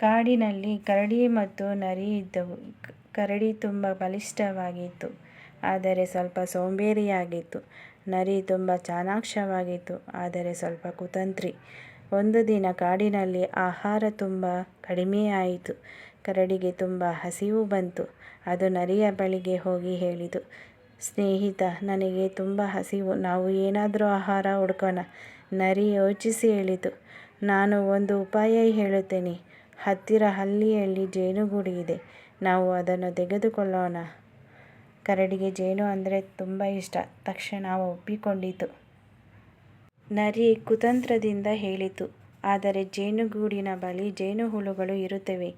ಕಾಡಿನಲ್ಲಿ ಕರಡಿ ಮತ್ತು ನರಿ ಇದ್ದವು. ಕರಡಿ ತುಂಬ ಬಲಿಷ್ಠವಾಗಿತ್ತು, ಆದರೆ ಸ್ವಲ್ಪ ಸೋಂಬೇರಿಯಾಗಿತ್ತು. ನರಿ ತುಂಬ ಚಾಣಾಕ್ಷವಾಗಿತ್ತು, ಆದರೆ ಸ್ವಲ್ಪ ಕುತಂತ್ರಿ. ಒಂದು ದಿನ ಕಾಡಿನಲ್ಲಿ ಆಹಾರ ತುಂಬ ಕಡಿಮೆಯಾಯಿತು. ಕರಡಿಗೆ ತುಂಬ ಹಸಿವು ಬಂತು. ಅದು ನರಿಯ ಬಳಿಗೆ ಹೋಗಿ ಹೇಳಿತು, ಸ್ನೇಹಿತ, ನನಗೆ ತುಂಬ ಹಸಿವು, ನಾವು ಏನಾದರೂ ಆಹಾರ ಹುಡುಕೋಣ. ನರಿ ಯೋಚಿಸಿ ಹೇಳಿತು, ನಾನು ಒಂದು ಉಪಾಯ ಹೇಳುತ್ತೇನೆ. ಹತ್ತಿರ ಹಳ್ಳಿಯಲ್ಲಿ ಜೇನುಗೂಡು ಇದೆ, ನಾವು ಅದನ್ನು ತೆಗೆದುಕೊಳ್ಳೋಣ. ಕರಡಿಗೆ ಜೇನು ಅಂದರೆ ತುಂಬ ಇಷ್ಟ. ತಕ್ಷಣ ಒಪ್ಪಿಕೊಂಡಿತು. ನರಿ ಕುತಂತ್ರದಿಂದ ಹೇಳಿತು, ಆದರೆ ಜೇನುಗೂಡಿನ ಬಳಿ ಜೇನುಹುಳುಗಳು ಇರುತ್ತವೆ.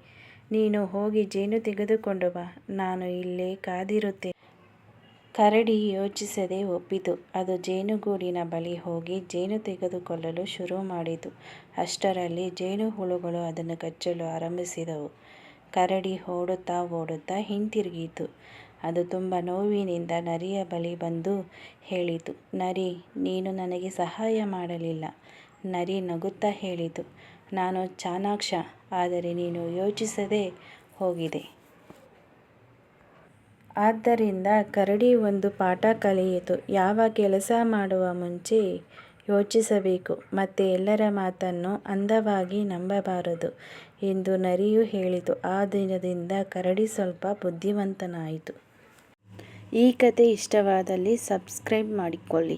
ನೀನು ಹೋಗಿ ಜೇನು ತೆಗೆದುಕೊಂಡು ಬಾ, ನಾನು ಇಲ್ಲೇ ಕಾದಿರುತ್ತೇನೆ. ಕರಡಿ ಯೋಚಿಸದೆ ಒಪ್ಪಿತು. ಅದು ಜೇನುಗೂಡಿನ ಬಳಿ ಹೋಗಿ ಜೇನು ತೆಗೆದುಕೊಳ್ಳಲು ಶುರು ಮಾಡಿತು. ಅಷ್ಟರಲ್ಲಿ ಜೇನುಹುಳುಗಳು ಅದನ್ನು ಕಚ್ಚಲು ಆರಂಭಿಸಿದವು. ಕರಡಿ ಓಡುತ್ತಾ ಹಿಂತಿರುಗಿತು. ಅದು ತುಂಬ ನೋವಿನಿಂದ ನರಿಯ ಬಳಿ ಬಂದು ಹೇಳಿತು, ನರಿ, ನೀನು ನನಗೆ ಸಹಾಯ ಮಾಡಲಿಲ್ಲ. ನರಿ ನಗುತ್ತಾ ಹೇಳಿತು, ನಾನು ಚಾಣಾಕ್ಷ, ಆದರೆ ನೀನು ಯೋಚಿಸದೆ ಹೋಗಿದೆ. ಆದ್ದರಿಂದ ಕರಡಿ ಒಂದು ಪಾಠ ಕಲಿಯಿತು. ಯಾವ ಕೆಲಸ ಮಾಡುವ ಮುಂಚೆ ಯೋಚಿಸಬೇಕು ಮತ್ತು ಎಲ್ಲರ ಮಾತನ್ನು ಅಂದವಾಗಿ ನಂಬಬಾರದು ಎಂದು ನರಿಯು ಹೇಳಿತು. ಆ ದಿನದಿಂದ ಕರಡಿ ಸ್ವಲ್ಪ ಬುದ್ಧಿವಂತನಾಯಿತು. ಈ ಕಥೆ ಇಷ್ಟವಾದಲ್ಲಿ ಸಬ್ಸ್ಕ್ರೈಬ್ ಮಾಡಿಕೊಳ್ಳಿ.